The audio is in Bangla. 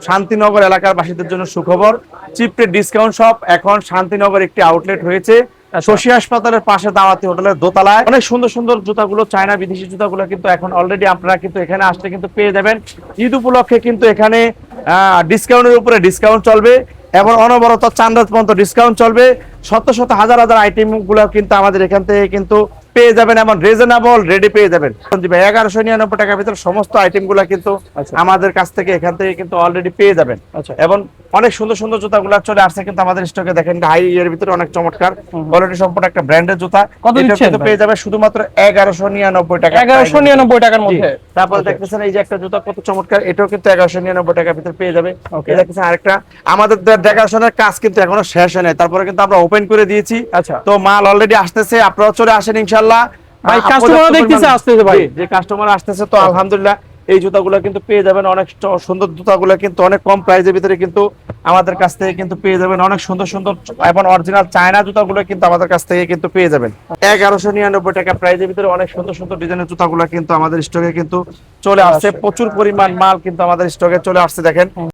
শান্তিনগর এলাকার বাসীদের জন্য সুখবর, চিপ রেট ডিসকাউন্ট শপ এখন শান্তিনগর একটি আউটলেট হয়েছে শশী হাসপাতালের পাশে দাওয়াতি হোটেলের দোতলায়। অনেক সুন্দর সুন্দর জুতাগুলো, চায়না বিদেশি জুতাগুলো কিন্তু এখন অলরেডি আপনারা কিন্তু এখানে আসলে কিন্তু পেয়ে যাবেন। ঈদ উপলক্ষে কিন্তু এখানে ডিসকাউন্টের উপরে ডিসকাউন্ট চলবে এবং অনবরত চাঁদ পর্যন্ত ডিসকাউন্ট চলবে। শত শত হাজার হাজার আইটেম গুলো কিন্তু আমাদের এখান থেকে কিন্তু পেয়ে যাবেন এবং রিজনেবল রেডি পেয়ে যাবেন। 1199 টাকার ভিতরে সমস্ত আইটেম গুলা কিন্তু আমাদের কাছ থেকে এখান থেকে কিন্তু অলরেডি পেয়ে যাবেন। এবং অনেক সুন্দর সুন্দর জুতাগুলো চলে আসছে কিন্তু আমাদের স্টকে। দেখেন হাই এর ভিতরে অনেক চমৎকার কোয়ালিটি সম্পন্ন একটা ব্র্যান্ডের জুতা কিন্তু পেয়ে যাবে শুধুমাত্র 1199 টাকা। 1199 টাকার মধ্যে। তারপর দেখতেছেন এই যে একটা জুতা কত চমৎকার, এটাও কিন্তু 1199 টাকার ভিতরে পেয়ে যাবে। এই দেখতেছেন আরেকটা, আমাদের ডেকোরেশনের কাজ কিন্তু এখনো শেষ হয় নাই, তারপরে কিন্তু আমরা ওপেন করে দিয়েছি। তো মাল অলরেডি আসতেছে, আপনারা চলে আসেন ইনশাআল্লাহ। ভাই কাস্টমার দেখতেছে আসতেছে, ভাই যে কাস্টমার আসতেছে তো আলহামদুলিল্লাহ এই জুতাগুলো কিন্তু পেয়ে যাবেন। অনেক সুন্দর জুতাগুলো কিন্তু অনেক কম প্রাইসের ভিতরে কিন্তু আমাদের কাছ থেকে কিন্তু পেয়ে যাবেন। অনেক সুন্দর সুন্দর এবং অরিজিনাল চায়না জুতাগুলো কিন্তু আমাদের কাছ থেকে কিন্তু পেয়ে যাবেন 1199 টাকা প্রাইসের ভিতরে। অনেক সুন্দর সুন্দর ডিজাইনের জুতাগুলো কিন্তু আমাদের স্টকে কিন্তু চলে আসছে। প্রচুর পরিমাণ মাল কিন্তু আমাদের স্টকে চলে আসছে। দেখেন